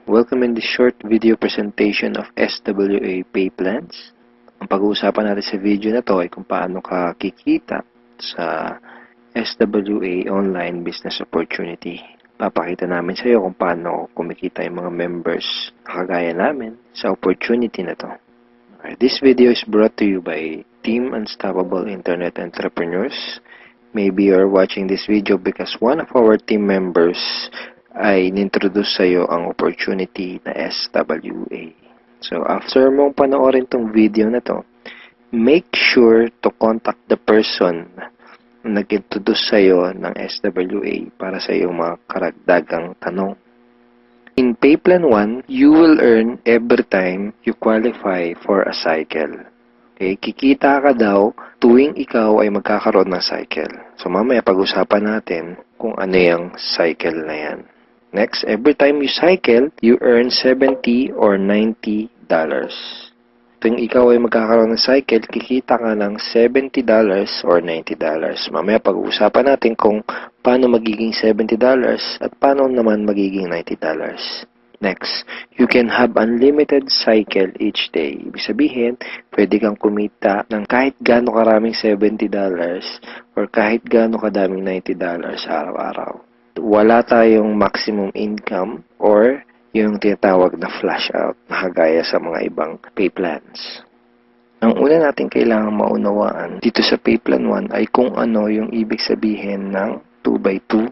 Welcome in this short video presentation of SWA pay plans. Ang pag-uusapan natin sa video na to ay kung paano ka kikita sa SWA online business opportunity. Papakita namin sa iyo kung paano kumikita yung mga members na kagaya namin sa opportunity na to. This video is brought to you by Team Unstoppable Internet Entrepreneurs. Maybe you're watching this video because one of our team members ay nintroduce sa iyo ang opportunity na SWA. So, after mong panoorin tong video na to, make sure to contact the person na nag-introduce sa iyo ng SWA para sa iyong mga karagdagang tanong. In Payplan 1, you will earn every time you qualify for a cycle. Okay, kikita ka daw tuwing ikaw ay magkakaroon ng cycle. So, mamaya pag-usapan natin kung ano yung cycle na yan. Next, every time you cycle, you earn $70 or $90. Tuwing ikaw ay magkakaroon ng cycle, kikita ka ng $70 or $90. Mamaya pag-uusapan natin kung paano magiging $70 at paano naman magiging $90. Next, you can have unlimited cycle each day. Ibig sabihin, pwede kang kumita ng kahit gaano karaming $70 or kahit gaano kadaming $90 araw-araw. Wala tayong maximum income or yung tinatawag na flash out na kagaya sa mga ibang pay plans. Ang una natin kailangang maunawaan dito sa Payplan 1 ay kung ano yung ibig sabihin ng 2x2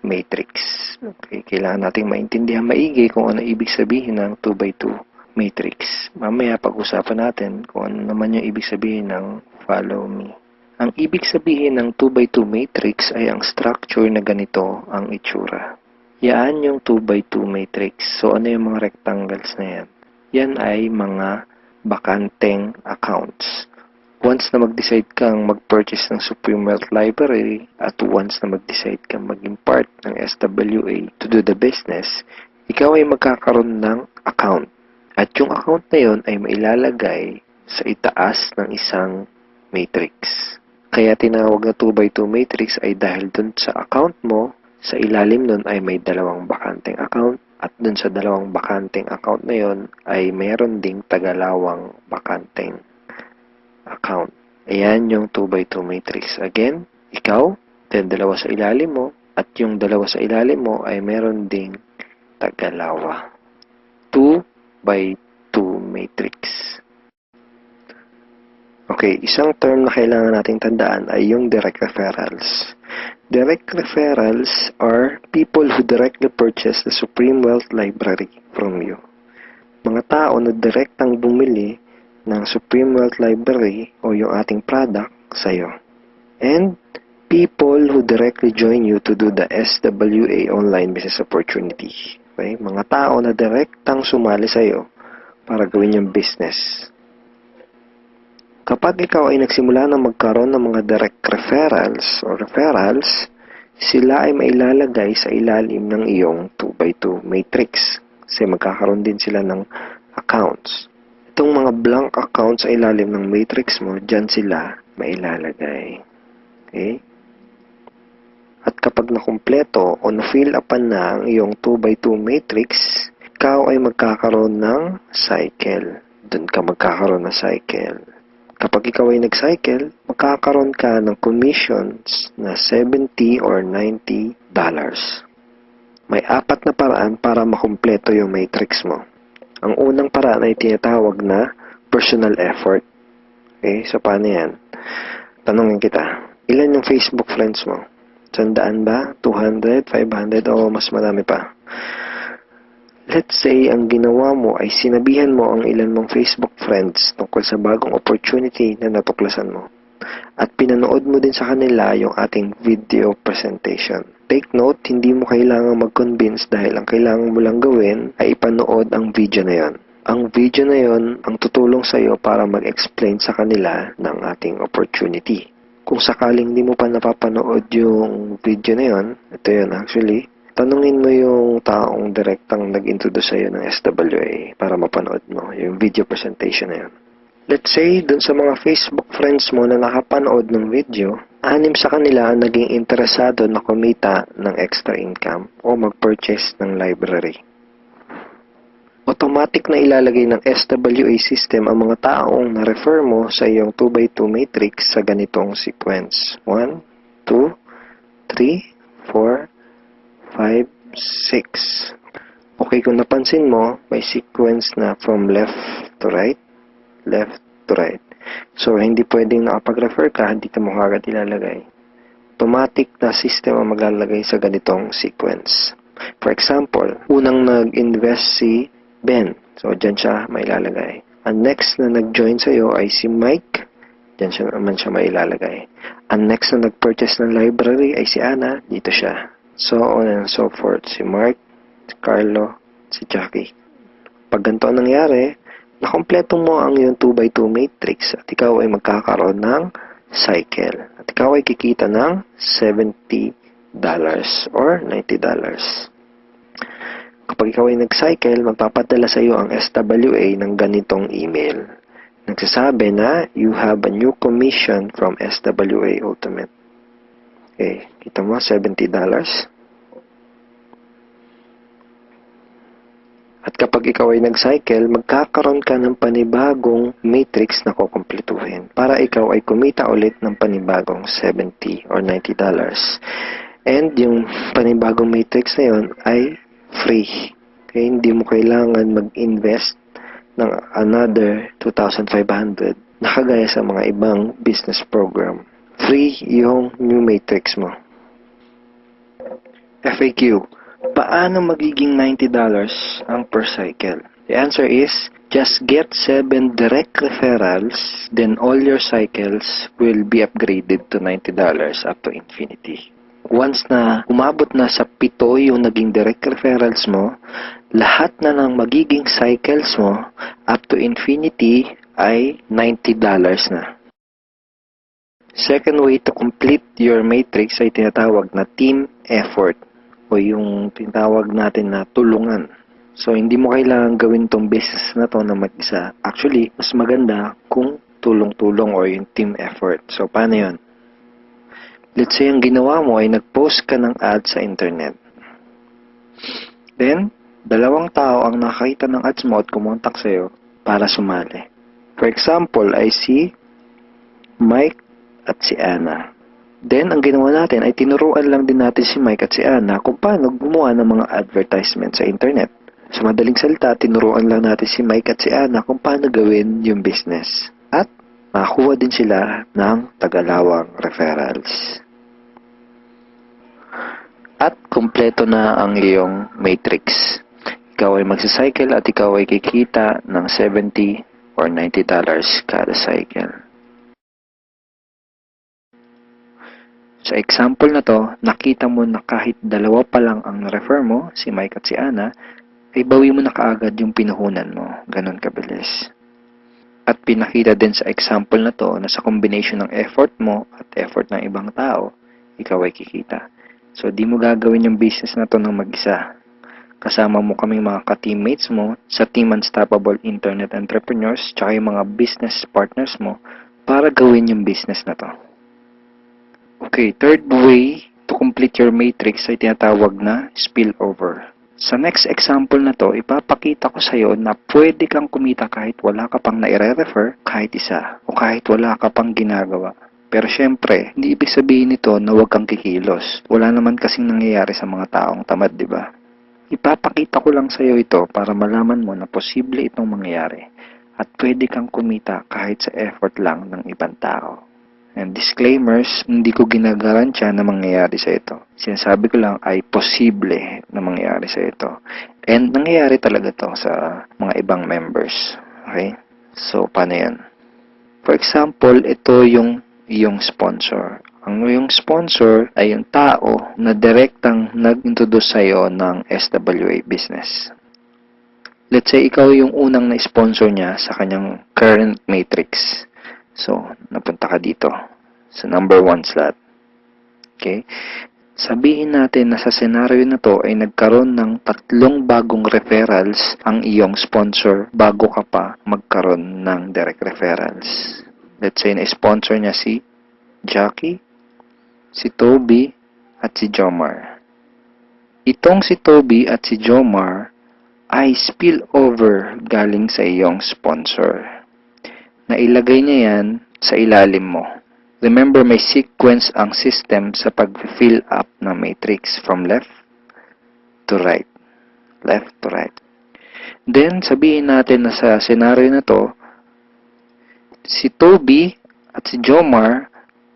matrix. Okay, kailangan nating maintindihan maigi kung ano ibig sabihin ng 2x2 matrix. Mamaya pag-usapan natin kung ano naman yung ibig sabihin ng follow me. Ang ibig sabihin ng 2x2 matrix ay ang structure na ganito ang itsura. Yan yung 2x2 matrix. So, ano yung mga rectangles na yan? Yan ay mga bakanteng accounts. Once na mag-decide kang mag-purchase ng Supreme Wealth Library at once na mag-decide kang maging part ng SWA to do the business, ikaw ay magkakaroon ng account. At yung account na yun ay mailalagay sa itaas ng isang matrix. Kaya tinawag na 2x2 matrix ay dahil dun sa account mo, sa ilalim nun ay may dalawang bakanteng account at dun sa dalawang bakanteng account na yun ay mayroon ding tagalawang bakanteng account. Ayan yung 2x2 matrix. Again, ikaw, then dalawa sa ilalim mo, at yung dalawa sa ilalim mo ay meron ding tagalawa. 2x2 matrix. Okay, isang term na kailangan nating tandaan ay yung direct referrals. Direct referrals are people who directly purchase the Supreme Wealth Library from you. Mga tao na direktang bumili ng Supreme Wealth Library o yung ating product sa'yo. And people who directly join you to do the SWA online business opportunity. Okay? Mga tao na direktang sumali sa'yo para gawin yung business. Kapag ikaw ay nagsimula na magkaroon ng mga direct referrals o referrals, sila ay mailalagay sa ilalim ng iyong 2x2 matrix. Kasi magkakaroon din sila ng accounts. Itong mga blank accounts sa ilalim ng matrix mo, dyan sila mailalagay. Okay? At kapag nakumpleto o na-fill upan na ang iyong 2x2 matrix, ikaw ay magkakaroon ng cycle. Doon ka magkakaroon ng cycle. Kapag ikaw ay nag-cycle, magkakaroon ka ng commissions na $70 or $90. May apat na paraan para makumpleto yung matrix mo. Ang unang paraan ay tinatawag na personal effort. Okay, so paano yan? Tanungin kita, ilan yung Facebook friends mo? 100 ba? 200? 500? O mas marami pa? Let's say, ang ginawa mo ay sinabihan mo ang ilan mong Facebook friends tungkol sa bagong opportunity na natuklasan mo. At pinanood mo din sa kanila yung ating video presentation. Take note, hindi mo kailangang mag-convince dahil ang kailangan mo lang gawin ay ipanood ang video na yon. Ang video na yon ang tutulong sa iyo para mag-explain sa kanila ng ating opportunity. Kung sakaling hindi mo pa napapanood yung video na yon, ito yun actually, tanungin mo yung taong direktang nag-introduce sa iyo ng SWA para mapanood mo yung video presentation na yon. Let's say, dun sa mga Facebook friends mo na nakapanood ng video, 6 sa kanila ang naging interesado na kumita ng extra income o mag-purchase ng library. automatic na ilalagay ng SWA system ang mga taong na-refer mo sa iyong 2x2 matrix sa ganitong sequence. 1, 2, 3, 4, 5, 6. Okay, kung napansin mo, may sequence na from left to right, left to right. So, hindi pwedeng nakapag-refer ka, dito mo agad ilalagay. Automatic na system ang maglalagay sa ganitong sequence. For example, unang nag-invest si Ben. So, dyan siya mailalagay. Ang next na nag-join sa'yo ay si Mike. Dyan siya naman siya mailalagay. Ang next na nag-purchase ng library ay si Anna. Dito siya. So on and so forth. Si Mark, si Carlo, si Jackie. Pag ganito ang nangyari, nakompleto mo ang iyong 2x2 matrix at ikaw ay magkakaroon ng cycle. At ikaw ay kikita ng $70 or $90. Kapag ikaw ay nag-cycle, magpapadala sa iyo ang SWA ng ganitong email. Nagsasabi na you have a new commission from SWA Ultimate. Okay, kita mo, $70. At kapag ikaw ay nag-cycle, magkakaroon ka ng panibagong matrix na kukumpletuhin para ikaw ay kumita ulit ng panibagong $70 or $90. And yung panibagong matrix na yun ay free. Okay, hindi mo kailangan mag-invest ng another 2,500 na kagaya sa mga ibang business program. Free yung new matrix mo. FAQ. Paano magiging $90 ang per cycle? The answer is, just get 7 direct referrals, then all your cycles will be upgraded to $90 up to infinity. Once na umabot na sa 7 yung naging direct referrals mo, lahat na ng magiging cycles mo up to infinity ay $90 na. Second way to complete your matrix ay tinatawag na team effort o yung tinatawag natin na tulungan. So, hindi mo kailangan gawin tong business na to na mag-isa. Actually, mas maganda kung tulong-tulong o yung team effort. So, paano yun? Let's say, ang ginawa mo ay nag-post ka ng ad sa internet. Then, 2 tao ang nakakita ng ads mo at kumontak sa'yo para sumali. For example, ay si Mike at si Anna. Then, ang ginawa natin ay tinuruan lang din natin si Mike at si Anna kung paano gumawa ng mga advertisement sa internet. Sa madaling salita, tinuruan lang natin si Mike at si Anna kung paano gawin yung business. At makakuha din sila ng tagalawang referrals. At kumpleto na ang iyong matrix. Ikaw ay magsacycle at ikaw ay kikita ng $70 or $90 kada cycle. Sa example na to, nakita mo na kahit 2 pa lang ang refer mo, si Mike at si Anna, ay bawi mo na kaagad yung pinuhunan mo. Ganon kabilis. At pinakita din sa example na to na sa combination ng effort mo at effort ng ibang tao, ikaw ay kikita. So, di mo gagawin yung business na to ng mag-isa. Kasama mo kaming mga ka-teammates mo sa Team Unstoppable Internet Entrepreneurs tsaka yung mga business partners mo para gawin yung business na to. Okay, third way to complete your matrix ay tinatawag na spillover. Sa next example na to, ipapakita ko sa iyo na pwede kang kumita kahit wala ka pang naire-refer, kahit isa, o kahit wala ka pang ginagawa. Pero syempre, hindi ibig sabihin nito na huwag kang kikilos. Wala naman kasing nangyayari sa mga taong tamad, di ba? Ipapakita ko lang sa iyo ito para malaman mo na posible itong mangyayari at pwede kang kumita kahit sa effort lang ng ibang tao. And disclaimers, hindi ko ginagarantiya na mangyayari sa ito. Sinasabi ko lang ay posible na mangyayari sa ito. And nangyayari talaga to sa mga ibang members. Okay? So, paano yan? For example, ito yung iyong sponsor. Ang iyong sponsor ay yung tao na direktang nag-introduce sa'yo ng SWA business. Let's say, ikaw yung unang na-sponsor niya sa kanyang current matrix. So, napunta ka dito sa number 1 slot. Okay? Sabihin natin na sa scenario na to ay nagkaroon ng 3 bagong referrals ang iyong sponsor bago ka pa magkaroon ng direct referrals. Let's say na-sponsor niya si Jackie, si Toby, at si Jomar. Itong si Toby at si Jomar ay spillover galing sa iyong sponsor. Nailagay niya yan sa ilalim mo. Remember, may sequence ang system sa pag-fill up ng matrix from left to right. Left to right. Then, sabihin natin na sa scenario na to, si Toby at si Jomar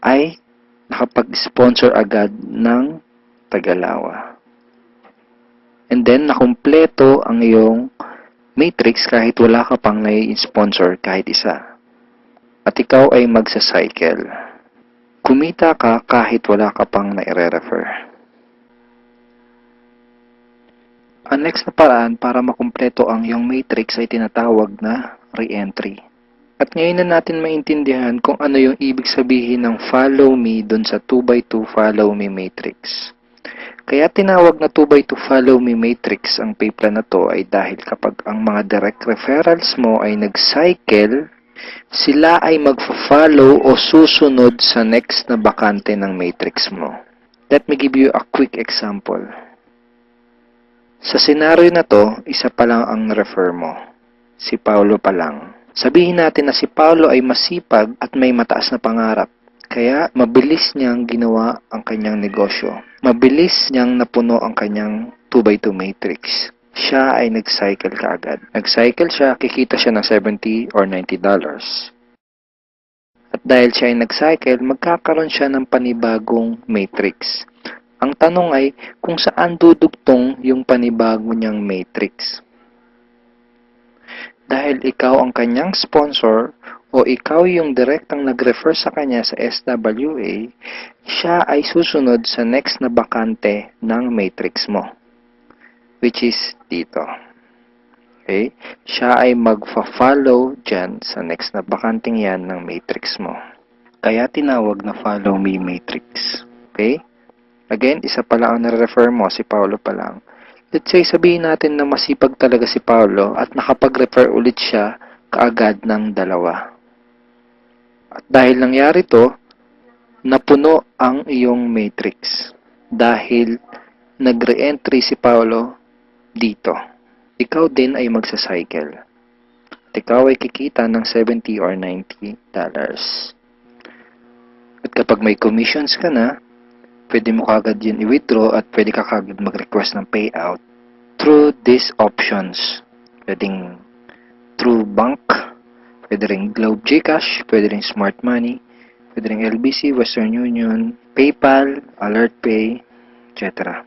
ay nakapag-sponsor agad ng Tagalawa. And then, nakumpleto ang iyong matrix kahit wala ka pang nai-sponsor kahit isa. At ikaw ay magsa-cycle. Kumita ka kahit wala ka pang nai-refer. Ang next na paraan para makumpleto ang iyong matrix ay tinatawag na re-entry. At ngayon na natin maintindihan kung ano yung ibig sabihin ng follow me dun sa 2x2 follow me matrix. Kaya tinawag na 2x2 follow me matrix ang payplan na to ay dahil kapag ang mga direct referrals mo ay nag-cycle, sila ay mag-follow o susunod sa next na bakante ng matrix mo. Let me give you a quick example. Sa senaryo na to, isa pa lang ang refer mo. Si Paulo pa lang. Sabihin natin na si Paulo ay masipag at may mataas na pangarap. Kaya mabilis niyang ginawa ang kanyang negosyo. Mabilis niyang napuno ang kanyang 2x2 matrix. Siya ay nag-cycle kaagad. Nag-cycle siya, kikita siya ng $70 or $90. At dahil siya ay nag-cycle, magkakaroon siya ng panibagong matrix. Ang tanong ay kung saan dudugtong yung panibago niyang matrix. Dahil ikaw ang kanyang sponsor o ikaw yung direktang nag-refer sa kanya sa SWA, siya ay susunod sa next na bakante ng matrix mo. Which is dito. Okay? Siya ay magfa-follow dyan sa next na bakanting yan ng matrix mo. Kaya tinawag na follow me matrix. Okay? Again, isa pa lang ang nare-refer mo, si Paulo pa lang. Let's say, sabihin natin na masipag talaga si Paulo at nakapag-refer ulit siya kaagad ng dalawa. At dahil nangyari to, napuno ang iyong matrix. Dahil nag-re-entry si Paulo dito. Ikaw din ay magsa-cycle. At ikaw ay kikita ng $70 or $90. At kapag may commissions ka na, pwede mo kagad yun i-withdraw at pwede ka kagad mag-request ng payout through these options. Pwedeng through bank, pwede rin Globe GCash, pwede rin Smart Money, pwede rin LBC, Western Union, PayPal, AlertPay, etc.